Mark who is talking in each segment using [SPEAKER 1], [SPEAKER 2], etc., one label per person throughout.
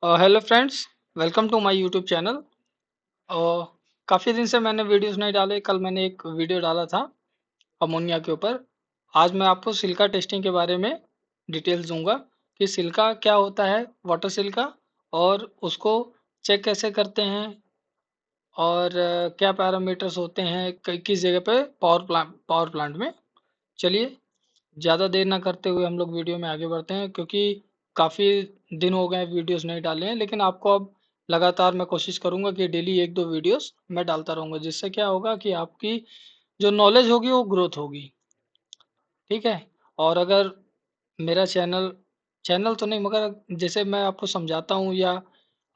[SPEAKER 1] Hello friends, welcome to my YouTube channel. और काफ़ी दिन से मैंने वीडियोस नहीं डाले। कल मैंने एक वीडियो डाला था अमोनिया के ऊपर। आज मैं आपको सिलिका टेस्टिंग के बारे में डिटेल्स दूंगा कि सिलिका क्या होता है, वाटर सिलिका, और उसको चेक कैसे करते हैं, और क्या पैरामीटर्स होते हैं किस जगह पे पावर प्लांट में। चलिए, ज़्यादा देर ना करते हुए हम लोग वीडियो में आगे बढ़ते हैं, क्योंकि काफ़ी दिन हो गए वीडियोस नहीं डाले हैं। लेकिन आपको अब लगातार मैं कोशिश करूंगा कि डेली एक दो वीडियोस मैं डालता रहूंगा, जिससे क्या होगा कि आपकी जो नॉलेज होगी वो ग्रोथ होगी। ठीक है। और अगर मेरा चैनल चैनल तो नहीं, मगर जैसे मैं आपको समझाता हूँ या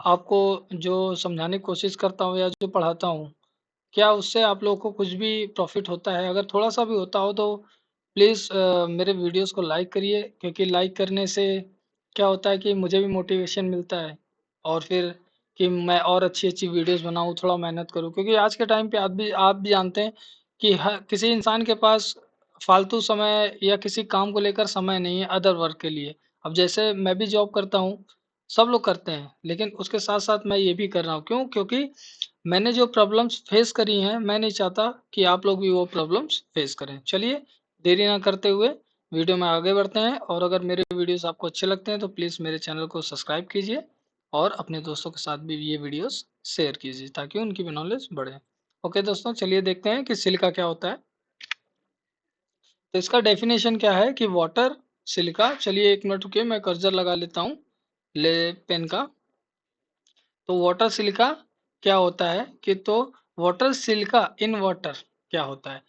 [SPEAKER 1] आपको जो समझाने की कोशिश करता हूँ या जो पढ़ाता हूँ, क्या उससे आप लोगों को कुछ भी प्रॉफिट होता है? अगर थोड़ा सा भी होता हो तो प्लीज़ मेरे वीडियोस को लाइक करिए, क्योंकि लाइक करने से क्या होता है कि मुझे भी मोटिवेशन मिलता है, और फिर कि मैं और अच्छी अच्छी वीडियोस बनाऊँ, थोड़ा मेहनत करूँ। क्योंकि आज के टाइम पे आप भी जानते हैं कि हर किसी इंसान के पास फालतू समय या किसी काम को लेकर समय नहीं है अदर वर्क के लिए। अब जैसे मैं भी जॉब करता हूँ, सब लोग करते हैं, लेकिन उसके साथ साथ मैं ये भी कर रहा हूँ। क्यों? क्योंकि मैंने जो प्रॉब्लम्स फेस करी हैं, मैं नहीं चाहता कि आप लोग भी वो प्रॉब्लम्स फेस करें। चलिए, देरी ना करते हुए वीडियो में आगे बढ़ते हैं। और अगर मेरे वीडियोस आपको अच्छे लगते हैं तो प्लीज़ मेरे चैनल को सब्सक्राइब कीजिए, और अपने दोस्तों के साथ भी ये वीडियोस शेयर कीजिए, ताकि उनकी भी नॉलेज बढ़े। ओके दोस्तों, चलिए देखते हैं कि सिलिका क्या होता है। तो इसका डेफिनेशन क्या है कि वाटर सिलिका। चलिए एक मिनट रुकिए, मैं कर्सर लगा लेता हूँ ले पेन का। तो वाटर सिलिका क्या होता है कि तो वाटर सिलिका इन वाटर क्या होता है?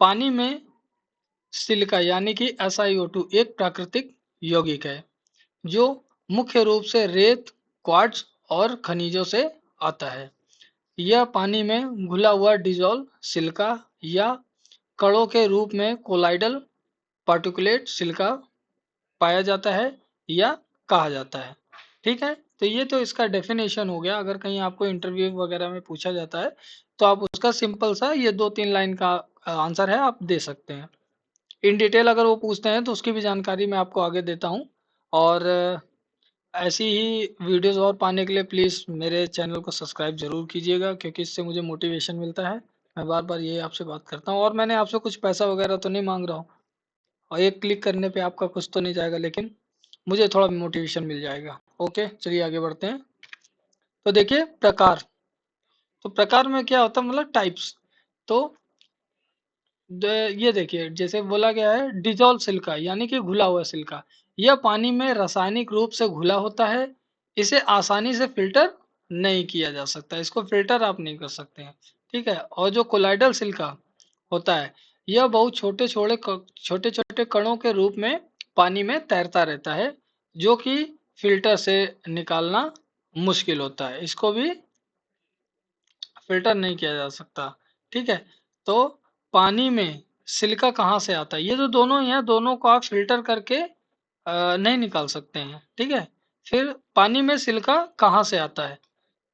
[SPEAKER 1] पानी में सिलिका यानी कि SiO2 एक प्राकृतिक यौगिक है, जो मुख्य रूप से रेत, क्वार्ट्ज और खनिजों से आता है। यह पानी में घुला हुआ डिजोल्व सिलिका या कणों के रूप में कोलाइडल पार्टिकुलेट सिलिका पाया जाता है या कहा जाता है। ठीक है। तो ये तो इसका डेफिनेशन हो गया। अगर कहीं आपको इंटरव्यू वगैरह में पूछा जाता है तो आप उसका सिंपल सा ये 2-3 लाइन का आंसर है, आप दे सकते हैं। इन डिटेल अगर वो पूछते हैं तो उसकी भी जानकारी मैं आपको आगे देता हूँ। और ऐसी ही वीडियोस और पाने के लिए प्लीज़ मेरे चैनल को सब्सक्राइब जरूर कीजिएगा, क्योंकि इससे मुझे मोटिवेशन मिलता है। मैं बार बार यही आपसे बात करता हूँ, और मैंने आपसे कुछ पैसा वगैरह तो नहीं मांग रहा हूँ, और एक क्लिक करने पे आपका कुछ तो नहीं जाएगा, लेकिन मुझे थोड़ा मोटिवेशन मिल जाएगा। ओके, चलिए आगे बढ़ते हैं। तो देखिए प्रकार। तो प्रकार में क्या होता है, मतलब टाइप्स। तो ये देखिए, जैसे बोला गया है डिजॉल्व सिलिका यानी कि घुला हुआ सिलिका। यह पानी में रासायनिक रूप से घुला होता है। इसे आसानी से फिल्टर नहीं किया जा सकता, इसको फिल्टर आप नहीं कर सकते हैं। ठीक है। और जो कोलाइडल सिलिका होता है, यह बहुत छोटे छोटे कणों के रूप में पानी में तैरता रहता है, जो कि फिल्टर से निकालना मुश्किल होता है। इसको भी फिल्टर नहीं किया जा सकता। ठीक है। तो पानी में सिलिका कहाँ से आता है? ये जो दोनों ही हैं, दोनों को आप फिल्टर करके नहीं निकाल सकते हैं। ठीक है। फिर पानी में सिलिका कहाँ से आता है?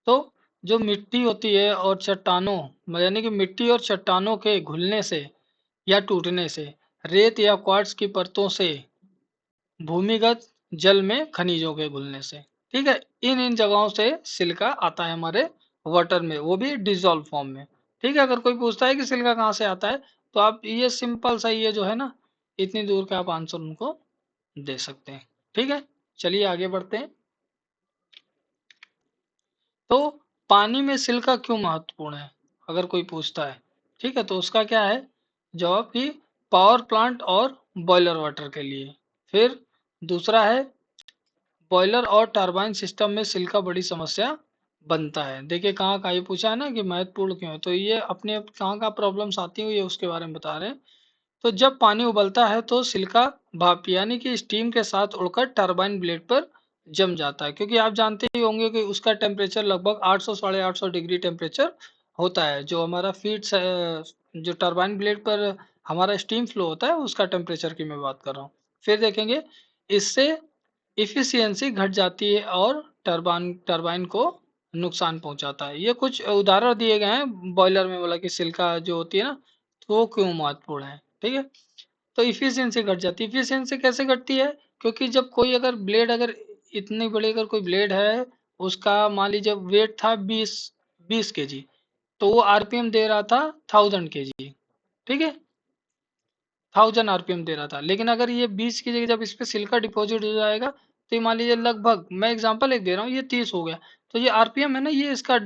[SPEAKER 1] तो जो मिट्टी होती है और चट्टानों, यानी कि मिट्टी और चट्टानों के घुलने से या टूटने से, रेत या क्वार्ट्ज की परतों से, भूमिगत जल में खनिजों के घुलने से। ठीक है। इन इन जगहों से सिलिका आता है हमारे वाटर में, वो भी डिजॉल्व फॉर्म में। ठीक है। अगर कोई पूछता है कि सिलिका कहाँ से आता है, तो आप ये सिंपल सा ये जो है ना, इतनी दूर का आप आंसर उनको दे सकते हैं। ठीक है। चलिए आगे बढ़ते हैं। तो पानी में सिलिका क्यों महत्वपूर्ण है, अगर कोई पूछता है? ठीक है। तो उसका क्या है जवाब कि पावर प्लांट और बॉयलर वाटर के लिए। फिर दूसरा है, बॉयलर और टरबाइन सिस्टम में सिलिका बड़ी समस्या बनता है। देखिए कहाँ का ये पूछा है ना कि महत्वपूर्ण क्यों है, तो ये अपने कहाँ का प्रॉब्लम्स आती है ये उसके बारे में बता रहे हैं। तो जब पानी उबलता है तो सिलिका भाप यानी कि स्टीम के साथ उड़कर टरबाइन ब्लेड पर जम जाता है, क्योंकि आप जानते ही होंगे कि उसका टेम्परेचर लगभग 800 साढ़े 800 डिग्री टेम्परेचर होता है। जो हमारा जो टरबाइन ब्लेड पर हमारा स्टीम फ्लो होता है, उसका टेम्परेचर की मैं बात कर रहा हूँ। फिर देखेंगे, इससे इफिशियंसी घट जाती है और टरबाइन टरबाइन को नुकसान पहुंचाता है। ये कुछ उदाहरण दिए गए हैं बॉयलर में, बोला कि सिलिका जो होती है ना, तो वो क्यों महत्वपूर्ण है। ठीक है। तो इफिशियंसी घट जाती है। इफिशियंसी कैसे घटती है? क्योंकि जब कोई अगर ब्लेड, अगर इतनी बड़ी अगर कोई ब्लेड है उसका मान लीजिए वेट था 20 केजी, तो वो आरपीएम दे रहा था 1000 केजी, ठीक है, 1000 आरपीएम दे रहा था। लेकिन अगर ये 20 की जगह जब इस पे सिल्का डिपॉजिट हो जाएगा, तो ये मान लीजिए लगभग, मैं एग्जांपल एक दे रहा हूँ, ये 30 हो गया, तो ये आरपीएम है ना, ये इसका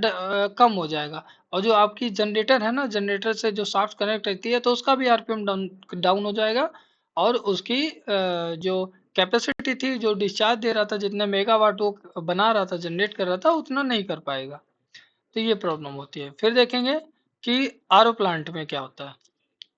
[SPEAKER 1] कम हो जाएगा। और जो आपकी जनरेटर है ना, जनरेटर से जो शाफ्ट कनेक्ट रहती है, तो उसका भी आरपीएम डाउन डाउन हो जाएगा। और उसकी जो कैपेसिटी थी, जो डिस्चार्ज दे रहा था, जितने मेगावाट वो बना रहा था, जनरेट कर रहा था, उतना नहीं कर पाएगा। तो ये प्रॉब्लम होती है। फिर देखेंगे कि आरओ प्लांट में क्या होता है।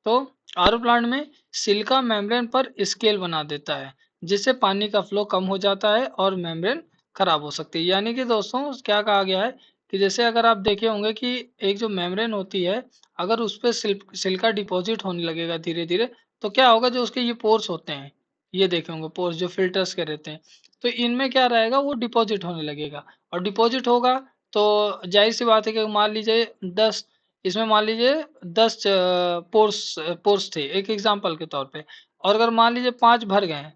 [SPEAKER 1] तो आरओ प्लांट में सिलिका मेम्ब्रेन पर स्केल बना देता है, जिससे पानी का फ्लो कम हो जाता है और मेम्ब्रेन खराब हो सकती है। यानी कि दोस्तों क्या कहा गया है कि जैसे अगर आप देखे होंगे कि एक जो मेम्ब्रेन होती है, अगर उस पर सिलिका डिपॉजिट होने लगेगा धीरे धीरे, तो क्या होगा, जो उसके ये पोर्स होते हैं, ये देखे होंगे पोर्स जो फिल्टर्स के रहते हैं, तो इनमें क्या रहेगा, वो डिपॉजिट होने लगेगा। और डिपॉजिट होगा तो जाहिर सी बात है कि मान लीजिए 10, इसमें मान लीजिए 10 पोर्स पोर्स थे एक एग्जांपल के तौर पे, और अगर मान लीजिए 5 भर गए हैं,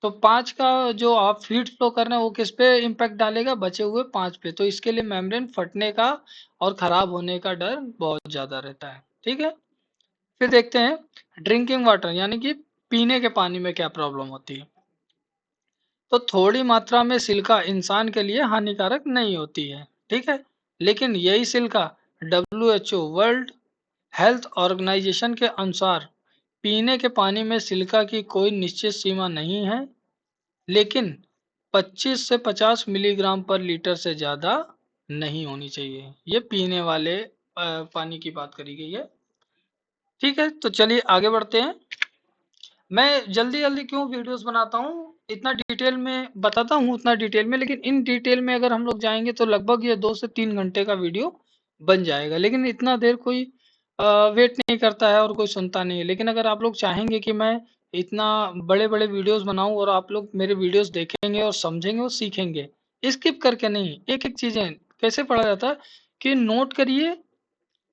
[SPEAKER 1] तो 5 का जो आप फीड फ्लो कर रहे हैं वो किस पे इम्पैक्ट डालेगा, बचे हुए 5 पे। तो इसके लिए मेम्ब्रेन फटने का और खराब होने का डर बहुत ज्यादा रहता है, ठीक है। फिर देखते हैं ड्रिंकिंग वाटर, यानी कि पीने के पानी में क्या प्रॉब्लम होती है। तो थोड़ी मात्रा में सिलिका इंसान के लिए हानिकारक नहीं होती है, ठीक है। लेकिन यही silica WHO world health organisation के अनुसार पीने के पानी में सिलिका की कोई निश्चित सीमा नहीं है, लेकिन 25 से 50 मिलीग्राम पर लीटर से ज़्यादा नहीं होनी चाहिए। ये पीने वाले पानी की बात करी गई है, ठीक है। तो चलिए आगे बढ़ते हैं। मैं जल्दी जल्दी क्यों वीडियोस बनाता हूँ, इतना डिटेल में बताता हूँ, उतना डिटेल में, लेकिन इन डिटेल में अगर हम लोग जाएंगे तो लगभग ये 2 से 3 घंटे का वीडियो बन जाएगा। लेकिन इतना देर कोई वेट नहीं करता है और कोई सुनता नहीं है। लेकिन अगर आप लोग चाहेंगे कि मैं इतना बड़े बड़े वीडियोस बनाऊं और आप लोग मेरे वीडियोस देखेंगे और समझेंगे और सीखेंगे, स्किप करके नहीं, एक एक चीजें कैसे पढ़ा जाता है कि नोट करिए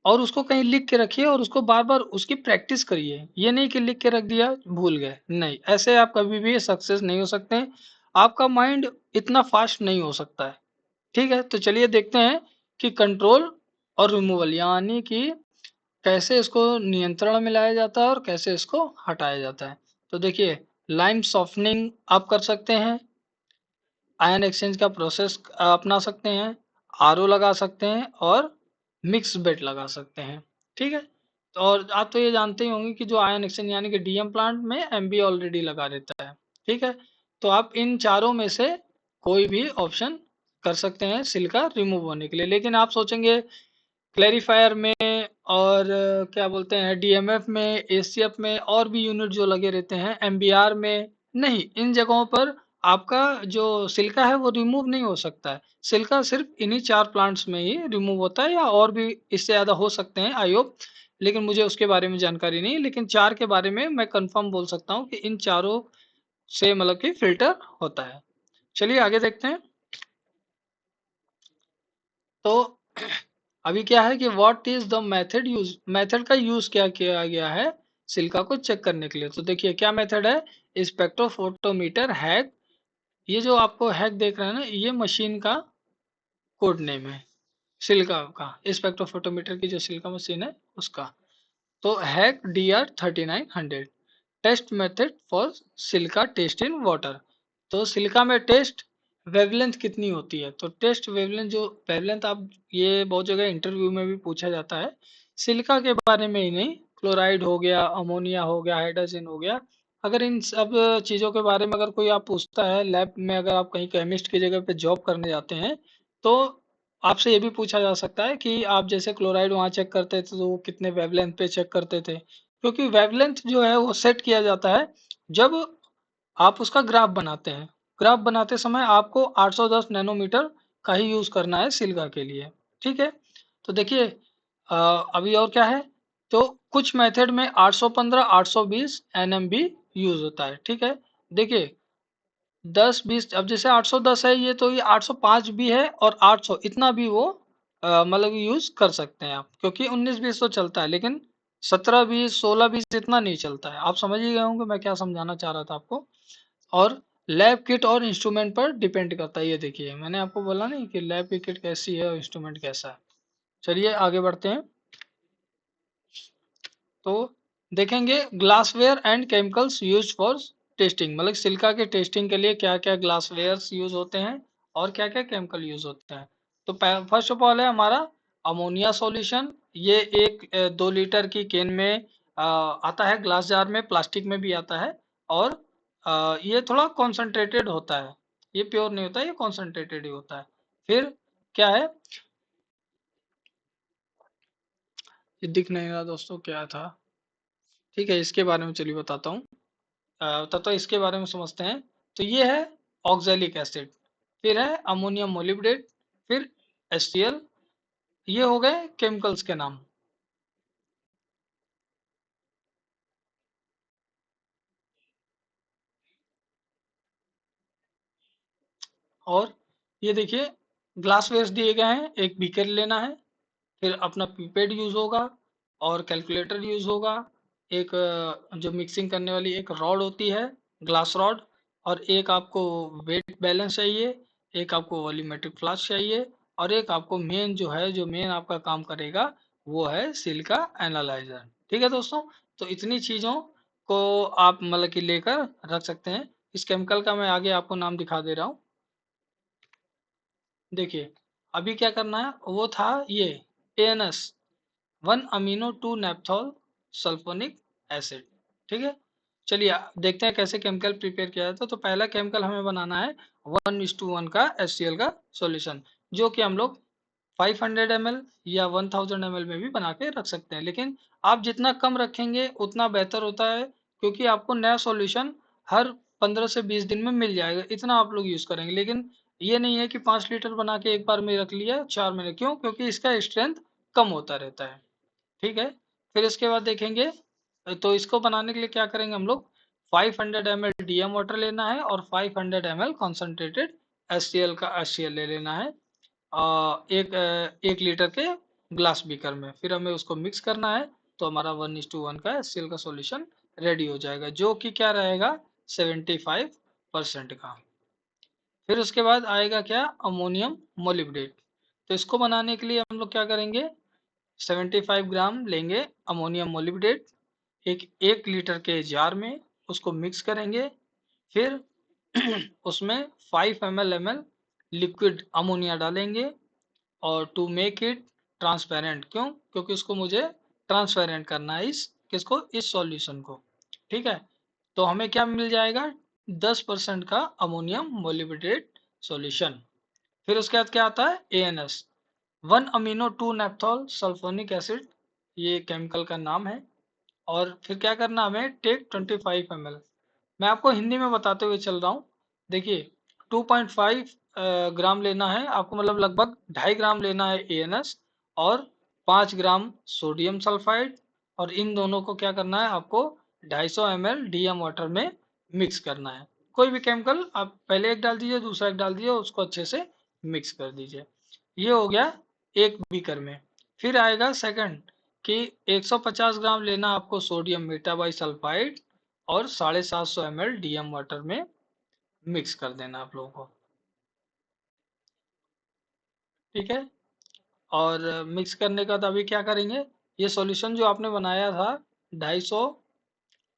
[SPEAKER 1] और उसको कहीं लिख के रखिए और उसको बार बार उसकी प्रैक्टिस करिए। ये नहीं कि लिख के रख दिया भूल गए, नहीं, ऐसे आप कभी भी सक्सेस नहीं हो सकते हैं। आपका माइंड इतना फास्ट नहीं हो सकता है, ठीक है। तो चलिए देखते हैं कि कंट्रोल और रिमूवल, यानी कि कैसे इसको नियंत्रण में लाया जाता है और कैसे इसको हटाया जाता है। तो देखिए, लाइम सॉफ्टनिंग आप कर सकते हैं, आयन एक्सचेंज का प्रोसेस अपना सकते हैं, आरओ लगा सकते हैं और मिक्स बेड लगा सकते हैं, ठीक है। तो और आप तो ये जानते ही होंगे कि जो आयन एक्सचेंज यानी कि डीएम प्लांट में एमबी ऑलरेडी लगा रहता है, ठीक है। तो आप इन चारों में से कोई भी ऑप्शन कर सकते हैं सिलिका रिमूव होने के लिए। लेकिन आप सोचेंगे क्लेरिफायर में और क्या बोलते हैं डीएमएफ में, एसीएफ में और भी यूनिट जो लगे रहते हैं, एमबीआर में, नहीं, इन जगहों पर आपका जो सिलिका है वो रिमूव नहीं हो सकता है। सिलिका सिर्फ इन्हीं 4 प्लांट्स में ही रिमूव होता है, या और भी इससे ज़्यादा हो सकते हैं आई होप, लेकिन मुझे उसके बारे में जानकारी नहीं। लेकिन 4 के बारे में मैं कंफर्म बोल सकता हूँ कि इन चारों से मतलब कि फिल्टर होता है। चलिए आगे देखते हैं। तो अभी क्या है कि what is the method use, method का यूज क्या किया गया है सिलिका को चेक करने के लिए। तो देखिए क्या मेथड है, स्पेक्ट्रोफोटोमीटर हैक। ये जो आपको हैक देख रहे हैं ना, ये मशीन का कोड नेम है, सिलिका का स्पेक्ट्रोफोटोमीटर की जो सिलिका मशीन है उसका। तो Hach DR3900 test method for silica test in water. तो सिलिका में टेस्ट वेवलेंथ कितनी होती है, तो टेस्ट वेवलेंथ, जो वेवलेंथ आप, ये बहुत जगह इंटरव्यू में भी पूछा जाता है, सिलिका के बारे में ही नहीं, क्लोराइड हो गया, अमोनिया हो गया, हाइड्रोजन हो गया, अगर इन सब चीज़ों के बारे में अगर कोई आप पूछता है लैब में, अगर आप कहीं केमिस्ट की जगह पे जॉब करने जाते हैं, तो आपसे ये भी पूछा जा सकता है कि आप जैसे क्लोराइड वहाँ चेक करते थे तो वो कितने वेवलेंथ पे चेक करते थे, क्योंकि वेवलेंथ जो है वो सेट किया जाता है जब आप उसका ग्राफ बनाते हैं। ग्राफ बनाते समय आपको 810 नैनोमीटर का ही यूज करना है सिलिका के लिए, ठीक है। तो देखिए अभी और क्या है, तो कुछ मेथड में 815 820 एनएमबी यूज होता है, ठीक है। देखिए 10 20, अब जैसे 810 है ये, तो ये 805 भी है और 800, इतना भी वो मतलब यूज कर सकते हैं आप, क्योंकि 19 20 तो चलता है, लेकिन 17 20 16 20 इतना नहीं चलता है। आप समझ ही गए होंगे मैं क्या समझाना चाह रहा था आपको। और लैब किट और इंस्ट्रूमेंट पर डिपेंड करता है। ये देखिए मैंने आपको बोला नहीं कि लैब की किट कैसी है और इंस्ट्रूमेंट कैसा है। चलिए आगे बढ़ते हैं। तो देखेंगे glassware and chemicals use for testing, मतलब सिलिका के टेस्टिंग के लिए क्या क्या ग्लासवेयर्स यूज होते हैं और क्या क्या केमिकल यूज होते हैं। तो फर्स्ट ऑफ ऑल है हमारा अमोनिया सॉल्यूशन। ये एक 2 लीटर की कैन में आता है, ग्लास जार में, प्लास्टिक में भी आता है। और ये थोड़ा कॉन्सेंट्रेटेड होता है, ये प्योर नहीं होता, ये कॉन्सेंट्रेटेड ही होता है। फिर क्या है, ये दिख नहीं रहा दोस्तों क्या था। ठीक है, इसके बारे में चलिए बताता हूँ। तब तो इसके बारे में समझते हैं। तो ये है ऑक्जेलिक एसिड, फिर है अमोनियम मोलिब्डेट, फिर HCl। ये हो गए केमिकल्स के नाम। और ये देखिए ग्लासवेयर्स दिए गए हैं, एक बीकर लेना है, फिर अपना पीपेड यूज होगा और कैलकुलेटर यूज होगा। एक जो मिक्सिंग करने वाली एक रॉड होती है, ग्लास रॉड। और एक आपको वेट बैलेंस चाहिए, एक आपको वॉल्यूमेट्रिक फ्लास्क चाहिए, और एक आपको मेन जो है, जो मेन आपका काम करेगा वो है सिलिका एनालाइजर। ठीक है दोस्तों, तो इतनी चीज़ों को आप मतलब कि लेकर रख सकते हैं। इस केमिकल का मैं आगे आपको नाम दिखा दे रहा हूँ। देखिए अभी क्या करना है, वो था ये ANS 1 अमीनो 2 नेप्थॉल सल्फोनिक एसिड। ठीक है, चलिए देखते हैं कैसे केमिकल प्रिपेयर किया जाता है। तो पहला केमिकल हमें बनाना है 1:1 का HCl का सॉल्यूशन, जो कि हम लोग 500 ml या 1000 ml में भी बना के रख सकते हैं। लेकिन आप जितना कम रखेंगे उतना बेहतर होता है, क्योंकि आपको नया सॉल्यूशन हर 15 से 20 दिन में मिल जाएगा, इतना आप लोग यूज करेंगे। लेकिन ये नहीं है कि 5 लीटर बना के एक बार में रख लिया 4 महीने, क्यों? क्योंकि इसका स्ट्रेंथ कम होता रहता है। ठीक है, फिर इसके बाद देखेंगे, तो इसको बनाने के लिए क्या करेंगे हम लोग, 500 ml DM वाटर लेना है और 500 ml कॉन्सेंट्रेटेड HCl का HCl ले लेना है। 1 लीटर के ग्लास बीकर में, फिर हमें उसको मिक्स करना है। तो हमारा 1:1 का HCl का सॉल्यूशन रेडी हो जाएगा, जो कि क्या रहेगा, 75% का। फिर उसके बाद आएगा क्या, अमोनियम मोलिब्डेट। तो इसको बनाने के लिए हम लोग क्या करेंगे, 75 ग्राम लेंगे अमोनियम मोलिब्डेट, एक 1 लीटर के जार में उसको मिक्स करेंगे। फिर उसमें 5 ml लिक्विड अमोनिया डालेंगे, और टू मेक इट ट्रांसपेरेंट, क्यों? क्योंकि उसको मुझे ट्रांसपेरेंट करना है, इस किसको, इस सॉल्यूशन को। ठीक है, तो हमें क्या मिल जाएगा, 10% का अमोनियम मोलिब्डेट सॉल्यूशन। फिर उसके बाद क्या आता है, ANS 1 अमीनो 2 नेप्थॉल सल्फोनिक एसिड, ये केमिकल का नाम है। और फिर क्या करना, हमें टेक 25 ml। मैं आपको हिंदी में बताते हुए चल रहा हूँ। देखिए 2.5 ग्राम लेना है आपको, मतलब लगभग 2.5 ग्राम लेना है ANS, और 5 ग्राम सोडियम सल्फाइड। और इन दोनों को क्या करना है आपको, 250 ml DM वाटर में मिक्स करना है। कोई भी केमिकल आप पहले एक डाल दीजिए, दूसरा एक डाल दीजिए, उसको अच्छे से मिक्स कर दीजिए। ये हो गया एक बीकर में। फिर आएगा सेकंड, कि 150 ग्राम लेना आपको सोडियम मेटाबाइसल्फाइड, और 750 ml DM वाटर में मिक्स कर देना आप लोगों को। ठीक है, और मिक्स करने का, तो अभी क्या करेंगे, ये सॉल्यूशन जो आपने बनाया था 250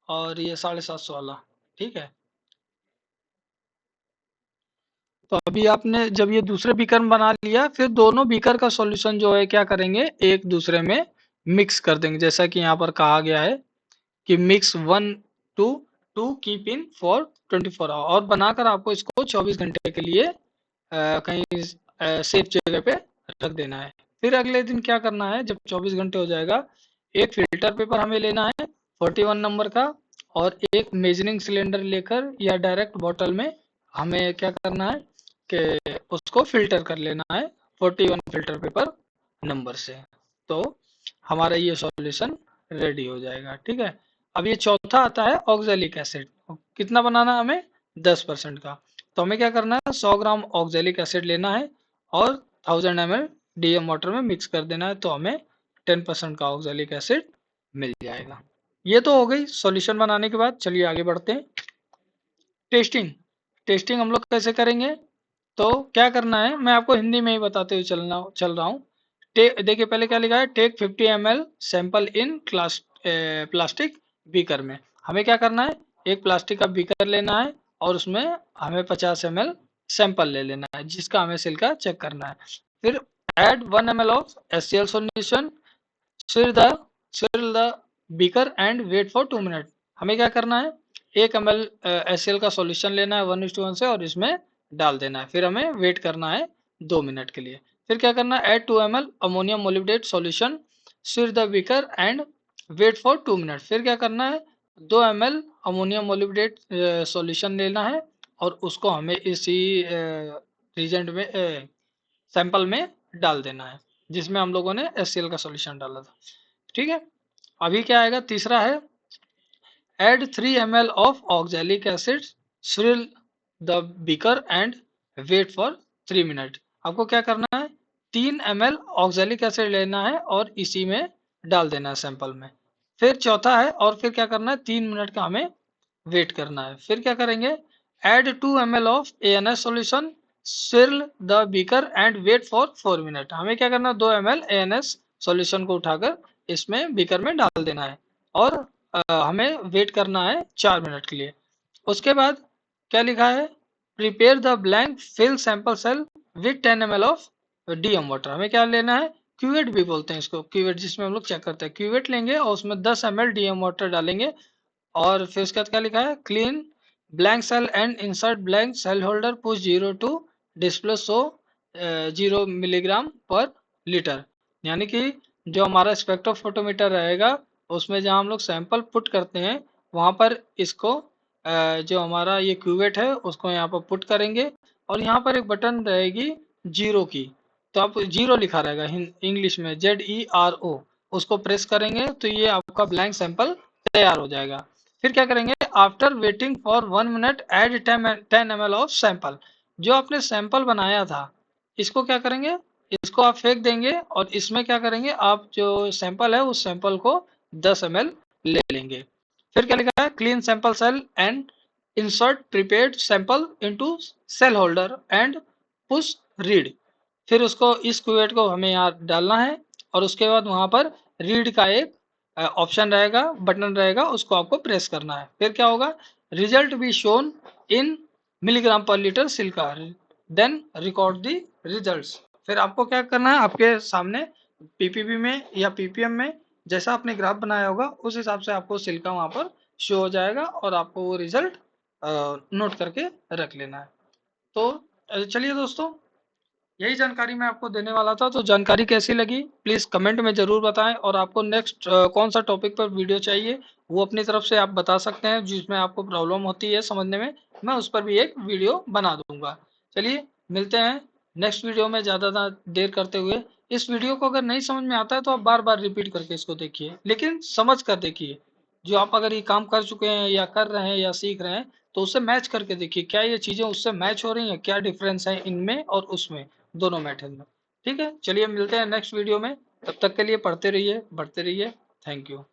[SPEAKER 1] और ये 750 वाला, ठीक है। तो अभी आपने जब ये दूसरे बीकर में बना लिया, फिर दोनों बीकर का सॉल्यूशन जो है क्या करेंगे, एक दूसरे में मिक्स कर देंगे, जैसा कि यहाँ पर कहा गया है कि mix 1 to 2 keep in for 24 hour, और बनाकर आपको इसको 24 घंटे के लिए कहीं सेफ जगह पे रख देना है। फिर अगले दिन क्या करना है, जब 24 घंटे हो जाएगा, एक फिल्टर पेपर हमें लेना है 41 नंबर का, और एक मेजरिंग सिलेंडर लेकर या डायरेक्ट बॉटल में हमें क्या करना है कि उसको फिल्टर कर लेना है 41 फिल्टर पेपर नंबर से। तो हमारा ये सॉल्यूशन रेडी हो जाएगा। ठीक है, अब ये चौथा आता है ऑक्जेलिक एसिड। कितना बनाना है हमें, 10% का। तो हमें क्या करना है, 100 ग्राम ऑक्जेलिक एसिड लेना है और 1000 ml DM वाटर में मिक्स कर देना है, तो हमें 10% का ऑक्जेलिक एसिड मिल जाएगा। ये तो हो गई सॉल्यूशन बनाने के बाद। चलिए आगे बढ़ते हैं, टेस्टिंग। टेस्टिंग हम लोग कैसे करेंगे, तो क्या करना है मैं आपको हिंदी में ही बताते हुए चल रहा हूँ। देखिए पहले क्या लिखा है, take 50 ml sample in glass plastic beaker में। हमें क्या करना है, एक प्लास्टिक का बीकर लेना है और उसमें हमें 50 ml सैंपल ले लेना है जिसका हमें सिल्का चेक करना है। फिर add 1 ml of HCl solution, फिर the beaker and wait for 2 minute. हमें क्या करना है, 1 ml HCl का सॉल्यूशन लेना है 1:1 से और इसमें डाल देना है। फिर हमें वेट करना है 2 मिनट के लिए। फिर क्या करना है, add 2 ml ammonium molybdate solution, फिर the beaker and wait for 2 minute. फिर क्या करना है, 2 ml अमोनियम मोलिब्डेट सॉल्यूशन लेना है और उसको हमें इसी रीजेंट में सैंपल में डाल देना है जिसमें हम लोगों ने HCl का सॉल्यूशन डाला था। ठीक है, अभी क्या आएगा, तीसरा है add 3 ml of oxalic acid, swirl the beaker and wait for 3 minute. आपको क्या करना है, 3 ml ऑक्जेलिक एसिड लेना है और इसी में डाल देना है सैंपल में। फिर चौथा है, और फिर क्या करना है, 3 मिनट का हमें वेट करना है। फिर क्या करेंगे, add 2 ml of ANS solution, swirl the beaker and wait for 4 minute. हमें क्या करना है, 2 ml ANS सॉल्यूशन को उठाकर इसमें बीकर में डाल देना है और हमें वेट करना है 4 मिनट के लिए। उसके बाद क्या लिखा है, prepare the blank fill sample cell with 10 ml of DM water. हमें क्या लेना है, क्यूवेट भी बोलते हैं इसको, क्यूवेट जिसमें हम लोग चेक करते हैं। क्यूवेट लेंगे और उसमें 10 ml DM वाटर डालेंगे और फिर उसके बाद क्या लिखा है, clean blank cell and insert blank cell holder, push 0 to display show 0 milligram per litre. यानी कि जो हमारा स्पेक्ट्रोफोटोमीटर रहेगा उसमें जहाँ हम लोग सैंपल पुट करते हैं वहाँ पर इसको जो हमारा ये क्यूवेट है उसको यहाँ पर पुट करेंगे और यहाँ पर एक बटन रहेगी जीरो की, तो आप जीरो लिखा रहेगा इंग्लिश में ZERO, उसको प्रेस करेंगे तो ये आपका ब्लैंक सैंपल तैयार हो जाएगा। फिर क्या करेंगे, after waiting for 1 minute add 10 ml of sample. जो आपने सैंपल बनाया था इसको क्या करेंगे, इसको आप फेंक देंगे और इसमें क्या करेंगे, आप जो सैंपल है उस सैंपल को 10 ml ले लेंगे। फिर क्या लिखा है, clean sample cell and insert prepared sample into cell holder and push read. फिर उसको इस क्यूवेट को हमें यहाँ डालना है और उसके बाद वहाँ पर रीड का एक ऑप्शन रहेगा, बटन रहेगा, उसको आपको प्रेस करना है। फिर क्या होगा, result be shown in milligram per litre silica, then record the results. फिर आपको क्या करना है, आपके सामने PPB में या PPM में जैसा आपने ग्राफ बनाया होगा उस हिसाब से आपको सिल्का वहाँ पर शो हो जाएगा और आपको वो रिजल्ट नोट करके रख लेना है। तो चलिए दोस्तों, यही जानकारी मैं आपको देने वाला था। तो जानकारी कैसी लगी प्लीज़ कमेंट में ज़रूर बताएं और आपको नेक्स्ट कौन सा टॉपिक पर वीडियो चाहिए वो अपनी तरफ से आप बता सकते हैं, जिसमें आपको प्रॉब्लम होती है समझने में, मैं उस पर भी एक वीडियो बना दूंगा। चलिए मिलते हैं नेक्स्ट वीडियो में, ज़्यादा देर करते हुए। इस वीडियो को अगर नहीं समझ में आता है तो आप बार बार रिपीट करके इसको देखिए, लेकिन समझ कर देखिए। जो आप अगर ये काम कर चुके हैं या कर रहे हैं या सीख रहे हैं तो उससे मैच करके देखिए, क्या ये चीज़ें उससे मैच हो रही हैं, क्या डिफरेंस है इनमें और उसमें, दोनों मेथड में। ठीक है, चलिए मिलते हैं नेक्स्ट वीडियो में, तब तक के लिए पढ़ते रहिए, बढ़ते रहिए। Thank you.